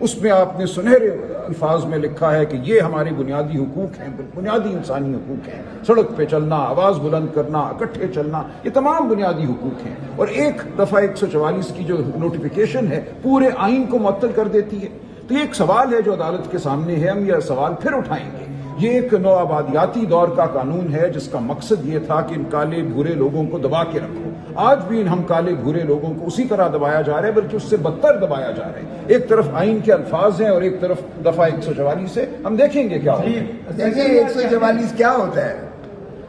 اس میں آپ نے سنہرے الفاظ میں لکھا ہے کہ یہ ہمارے بنیادی حقوق ہیں، بنیادی انسانی حقوق ہیں، سڑک پہ چلنا، آواز بلند کرنا، اکٹھے چلنا، یہ تمام بنیادی حقوق ہیں، اور ایک دفعہ 144 کی جو نوٹیفیکیشن ہے پورے آئین کو معطل کر دیتی ہے۔ تو یہ ایک سوال ہے جو عدالت کے سامنے ہے، ہم یہ سوال پھر اٹھائیں گے۔ یہ ایک نوآبادیاتی دور کا قانون ہے جس کا مقصد یہ تھا کہ ان کالے بھورے لوگوں کو دبا کے رکھو۔ آج بھی ہم کالے بھورے لوگوں کو اسی طرح دبایا جا رہا ہے، بلکہ اس سے بدتر دبایا جا رہا ہے۔ ایک طرف آئین کے الفاظ ہیں اور ایک طرف دفعہ 144 ہے، ہم دیکھیں گے کیا ہوتا ہے۔ دیکھیں 144 کیا ہوتا ہے،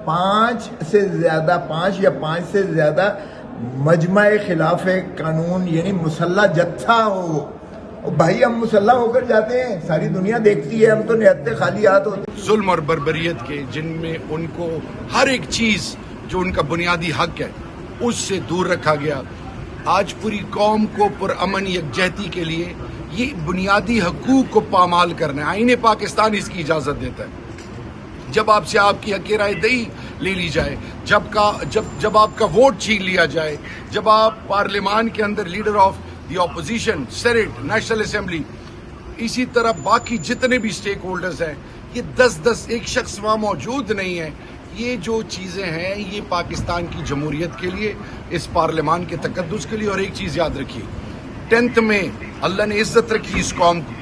5 یا 5 سے زیادہ مجمع خلاف قانون یعنی مسلح جتھا ہو۔ بھائی ہم مسلح ہو کر جاتے ہیں، ساری دنیا دیکھتی ہے، ہم تو نہتے خالی ہاتھ ہوتے ہیں۔ ظلم اور بربریت کے، جن میں ان کو ہر ایک چیز جو ان کا بنیادی حق ہے اس سے دور رکھا گیا۔ آج پوری قوم کو پرامن یکجہتی کے لیے یہ بنیادی حقوق کو پامال کرنا ہے۔ آئین پاکستان اس کی اجازت دیتا ہے۔ جب آپ سے آپ کی حق رائے دہی لے لی جائے، جب آپ کا ووٹ چھین لیا جائے، جب آپ پارلیمان کے اندر leader of the opposition, senate, national assembly, اسی طرح باقی جتنے بھی سٹیک ہولڈرز ہیں، یہ 10 ایک شخص وہاں موجود نہیں ہے۔ یہ جو چیزیں ہیں یہ پاکستان کی جمہوریت کے لیے، اس پارلیمان کے تقدس کے لیے۔ اور ایک چیز یاد رکھیے، 10th میں اللہ نے عزت رکھی اس قوم کو،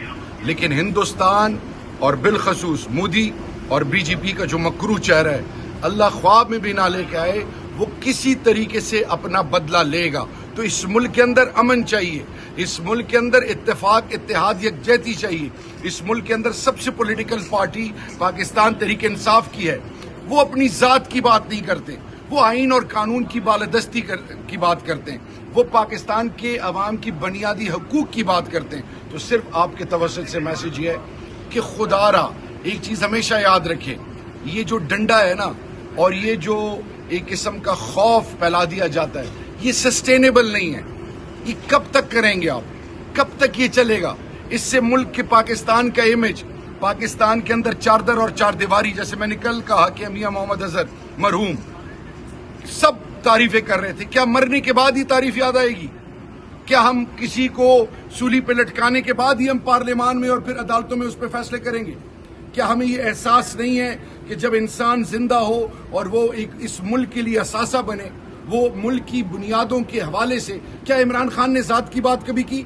لیکن ہندوستان اور بالخصوص مودی اور بی جے پی کا جو مکروہ چہرہ ہے، اللہ خواب میں بھی نہ لے کے آئے، وہ کسی طریقے سے اپنا بدلہ لے گا۔ تو اس ملک کے اندر امن چاہیے، اس ملک کے اندر اتفاق، اتحاد، یکجہتی چاہیے۔ اس ملک کے اندر سب سے پولیٹیکل پارٹی پاکستان تحریک انصاف کی ہے، وہ اپنی ذات کی بات نہیں کرتے، وہ آئین اور قانون کی بالادستی کی بات کرتے ہیں، وہ پاکستان کے عوام کی بنیادی حقوق کی بات کرتے ہیں۔ تو صرف آپ کے توسط سے میسج یہ ہے کہ خدا را ایک چیز ہمیشہ یاد رکھیں، یہ جو ڈنڈا ہے نا، اور یہ جو ایک قسم کا خوف پھیلا دیا جاتا ہے، یہ سسٹینیبل نہیں ہے۔ یہ کب تک کریں گے آپ؟ کب تک یہ چلے گا؟ اس سے ملک کے پاکستان کا امیج، پاکستان کے اندر چاردر اور چار دیواری، جیسے میں نے کل کہا کہ میاں محمد اظہر مرحوم سب تعریفیں کر رہے تھے، کیا مرنے کے بعد ہی تعریف یاد آئے گی؟ کیا ہم کسی کو سولی پہ لٹکانے کے بعد ہی ہم پارلیمان میں اور پھر عدالتوں میں اس پہ فیصلے کریں گے؟ کیا ہمیں یہ احساس نہیں ہے کہ جب انسان زندہ ہو اور وہ ایک اس ملک کے لیے اثاثہ بنے، وہ ملک کی بنیادوں کے حوالے سے، کیا عمران خان نے ذات کی بات کبھی کی؟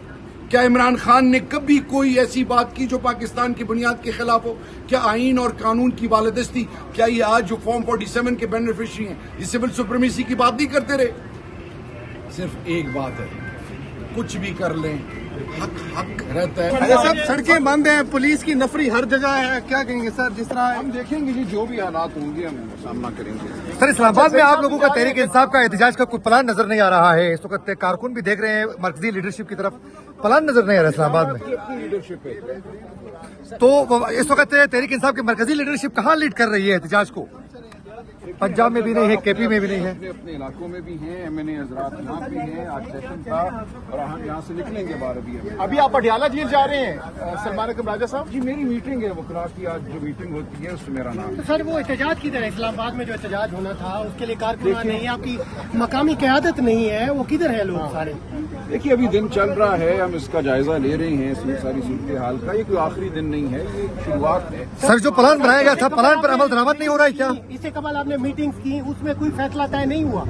کیا عمران خان نے کبھی کوئی ایسی بات کی جو پاکستان کی بنیاد کے خلاف ہو؟ کیا آئین اور قانون کی بالادستی، کیا یہ آج جو فارم 47 کے بینیفیشری ہیں یہ سول سپریمیسی کی بات نہیں کرتے رہے؟ صرف ایک بات ہے، کچھ بھی کر لیں، حق رہتا ہے۔ صاحب سڑکیں بند ہیں، پولیس کی نفری ہر جگہ ہے، کیا کہیں گے سر؟ جس طرح ہم دیکھیں گے جی، جو بھی حالات ہوں گے ہم سامنا کریں گے۔ سر اسلام آباد میں آپ لوگوں کا تحریک انصاف کا احتجاج کا کوئی پلان نظر نہیں آ رہا ہے، اس وقت کارکن بھی دیکھ رہے ہیں مرکزی لیڈرشپ کی طرف، پلان نظر نہیں آ رہا اسلام آباد میں، اپنی لیڈرشپ ہے تو اس وقت تحریک انصاف کی مرکزی لیڈرشپ کہاں لیڈ کر رہی ہے احتجاج کو؟ پنجاب میں بھی نہیں ہے، کے پی میں بھی نہیں ہے، اپنے علاقوں میں بھی ہیں، ایم این اے حضرات یہاں بھی ہیں، آج سیشن تھا اور ہم یہاں سے نکلیں گے 12 بجے۔ ابھی آپ پٹیالہ جیل جا رہے ہیں سلمان اکرم راجہ صاحب؟ جی میری میٹنگ ہے وکلاء کی، آج جو میٹنگ ہوتی ہے اس میں میرا نام ہے۔ سر وہ احتجاج کدھر ہے؟ اسلام آباد میں جو احتجاج ہونا تھا اس کے لیے کارکنان نہیں ہے، آپ کی مقامی قیادت نہیں ہے، وہ کدھر ہے لوگ سارے؟ دیکھیے ابھی دن چل رہا ہے، ہم اس کا جائزہ لے رہے ہیں، اس میں ساری صورتحال کا، یہ کوئی آخری دن نہیں ہے، یہ شروعات ہے۔ سر جو پلان بنایا گیا تھا پلان پر عمل درآمد نہیں ہو رہا ہے کیا؟ اس سے قبل آپ نے میٹنگز کی، اس میں کوئی فیصلہ طے نہیں ہوا؟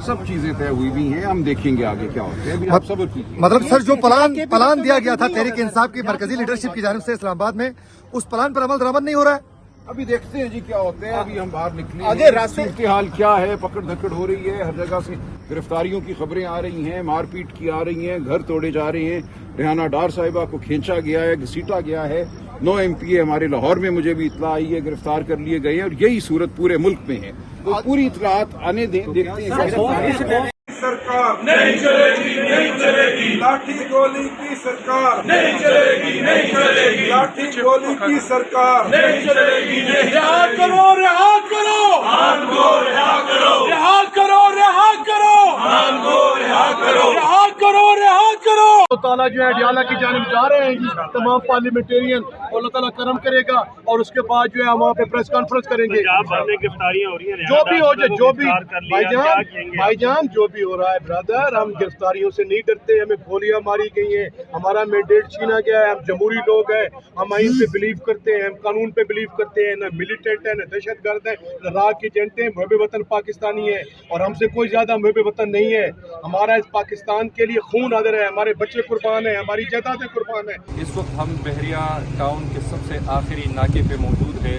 سب چیزیں طے ہوئی بھی ہیں، ہم دیکھیں گے آگے کیا ہوتا ہے، ابھی آپ صبر کیجیے۔ مطلب سر جو پلان دیا گیا تھا تحریک انصاف کی مرکزی لیڈرشپ کی جانب سے اسلام آباد میں، اس پلان پر عمل درآمد نہیں ہو رہا ہے؟ ابھی دیکھتے ہیں جی کیا ہوتا ہے، ابھی ہم باہر نکلے آگے ہیں، راستے صورتحال کیا ہے، پکڑ دھکڑ ہو رہی ہے، ہر جگہ سے گرفتاریوں کی خبریں آ رہی ہیں، مار پیٹ کی آ رہی ہیں، گھر توڑے جا رہے ہیں، ریحانہ ڈار صاحبہ کو کھینچا گیا ہے، گھسیٹا گیا ہے، 9 MP ہمارے لاہور میں مجھے بھی اطلاع آئی ہے گرفتار کر لیے گئے ہیں، اور یہی صورت پورے ملک میں ہے، تو پوری اطلاعات آنے دیں، دیکھتے ہیں۔ سرکار نہیں چلے گی، نہیں چلے گی، لاٹھی گولی کی سرکار نہیں چلے گی، نہیں چلے گی، لاٹھی گولی کی سرکار نہیں چلے گی، رہا کرو، رہا کرو، خان کو رہا کرو، رہا کرو، رہا کرو، خان کو رہا کرو، رہا اللہ تعالیٰ جو ہے اڈیالہ کی جانب جا رہے ہیں جی تمام پارلیمنٹیرین اور اللہ تعالیٰ کرم کرے گا اور اس کے بعد جو ہے ہم وہاں پہ پریس کانفرنس کریں گے. گرفتاریاں ہو رہی ہیں جو بھی ہو جائے جو بھی بھائی جان جو بھی ہو رہا ہے برادر, ہم گرفتاریوں سے نہیں ڈرتے. ہمیں گولیاں ماری گئی ہیں, ہمارا مینڈیٹ چھینا گیا ہے, ہم جمہوری لوگ ہیں, ہم آئین پہ بلیو کرتے ہیں, ہم قانون پہ بلیو کرتے ہیں, نہ ملیٹنٹ ہے نہ دہشت گرد ہے نہ راگ کے ایجنٹ ہیں, محب وطن پاکستانی ہے اور ہم سے کوئی زیادہ محب وطن نہیں ہے. ہمارا اس پاکستان کے لیے خون حاضر ہے, ہمارے بچے قربان ہیں, ہماری جائیدادیں قربان ہیں. اس وقت ہم بحریہ ٹاؤن کے سب سے آخری ناکے پہ موجود ہے.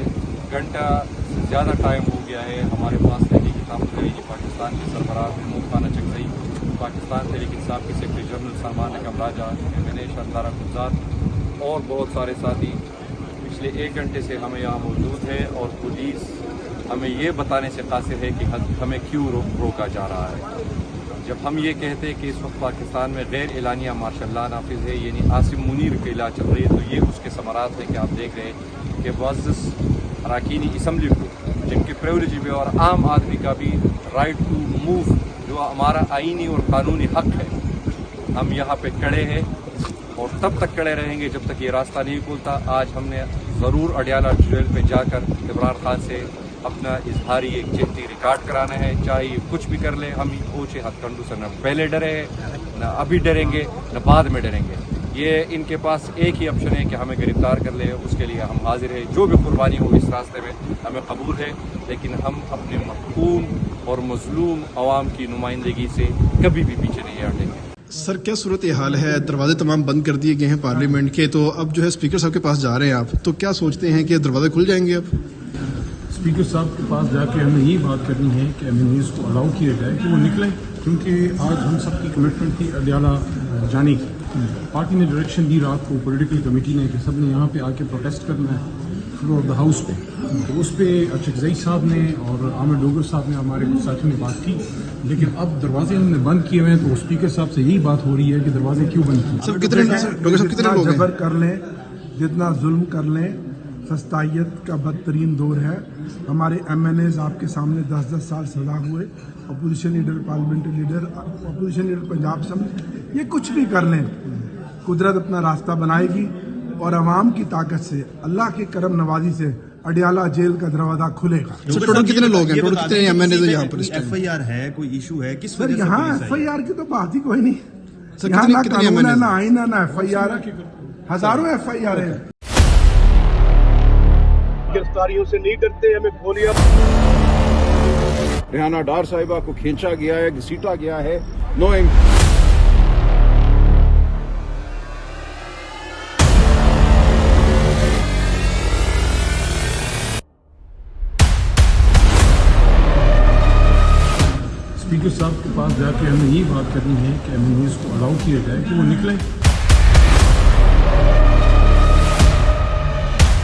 گھنٹہ سے زیادہ ٹائم ہو گیا ہے. ہمارے پاس تحریک انصاف پاکستان کے سربراہ محمود خان چکزئی, پاکستان تحریک انصاف کے سیکرٹری جنرل سلمان اکرم راجہ, شاندارہ گلزار اور بہت سارے ساتھی پچھلے 1 گھنٹے سے ہمیں یہاں موجود ہے اور پولیس ہمیں یہ بتانے سے قاصر ہے کہ ہمیں کیوں روکا جا رہا ہے. جب ہم یہ کہتے ہیں کہ اس وقت پاکستان میں غیر اعلانیہ مارشل لا نافذ ہے, یعنی عاصم منیر کی علاج چل رہی ہے, تو یہ اس کے ثمرات ہیں کہ آپ دیکھ رہے ہیں کہ معزز اراکین اسمبلی کو جن کے پریولیج بھی اور عام آدمی کا بھی رائٹ ٹو موو جو ہمارا آئینی اور قانونی حق ہے, ہم یہاں پہ کھڑے ہیں اور تب تک کھڑے رہیں گے جب تک یہ راستہ نہیں کھلتا. آج ہم نے ضرور اڈیالہ جیل پہ جا کر عمران خان سے اپنا اظہاری ایک جہتی ریکارڈ کرانا ہے, چاہے یہ کچھ بھی کر لیں. ہم اونچے ہتھ کنڈو سے نہ پہلے ڈرے ہیں نہ ابھی ڈریں گے نہ بعد میں ڈریں گے. یہ ان کے پاس ایک ہی آپشن ہے کہ ہمیں گرفتار کر لیں, اس کے لیے ہم حاضر ہیں. جو بھی قربانی ہو اس راستے میں ہمیں قبول ہے, لیکن ہم اپنے محکوم اور مظلوم عوام کی نمائندگی سے کبھی بھی پیچھے نہیں ہٹیں گے. سر کیا صورت حال ہے؟ دروازے تمام بند کر دیے گئے ہیں پارلیمنٹ کے, تو اب جو ہے اسپیکر صاحب کے پاس جا رہے ہیں آپ, تو کیا سوچتے ہیں کہ دروازے کھل جائیں گے اب؟ اسپیکر صاحب کے پاس جا کے ہمیں یہی بات کرنی ہے کہ ایم این ایز کو الاؤ کیا جائے کہ وہ نکلیں, کیونکہ آج ہم سب کی کمٹمنٹ تھی اڈیالہ جانے کی. پارٹی نے ڈائریکشن دی رات کو پولیٹیکل کمیٹی نے کہ سب نے یہاں پہ آ کے پروٹیسٹ کرنا ہے فلور آف دا ہاؤس پہ. تو اس پہ چکزئی صاحب نے اور عامر ڈوگر صاحب نے ہمارے ساتھیوں نے بات کی, لیکن اب دروازے ہم نے بند کیے ہوئے ہیں. تو اسپیکر صاحب سے یہی بات ہو رہی ہے کہ دروازے کیوں بند کیے. جتنا جبر کر لیں, جتنا ظلم کر لیں, فسطائیت کا بدترین دور ہے. ہمارے ایم این ایز آپ کے سامنے 10-10 سال سزا ہوئے, opposition leader, parliamentary leader, opposition leader Punjab سمیت, یہ کچھ بھی کر لیں قدرت اپنا راستہ بنائے گی اور عوام کی طاقت سے, اللہ کی کرم نوازی سے اڈیالہ جیل کا دروازہ کھلے گا. ٹوٹل کتنے لوگ ہیں, ٹوٹل کتنے ایم این ایز یہاں پر؟ ایف آئی آر ہے, کوئی ایشو ہے کس سر؟ یہاں ایف آئی آر کی تو بات ہی کوئی نہیں. سر یہاں نہ کتنے قانون ہے, نہ آئین ہے, نہ ایف آئی آر ہے. ہزاروں ایف آئی آر ہیں. گرفتاریوں سے نہیں ڈرتے, ہمیں گولیاں ریحانہ ڈار صاحبہ کو کھینچا گیا ہے, گھسیٹا گیا ہے. نو اسپیکر صاحب کے پاس جا کے ہمیں یہی بات کرنی ہے کہ ایم این ایز کو الاؤ کیا جائے کہ وہ نکلیں,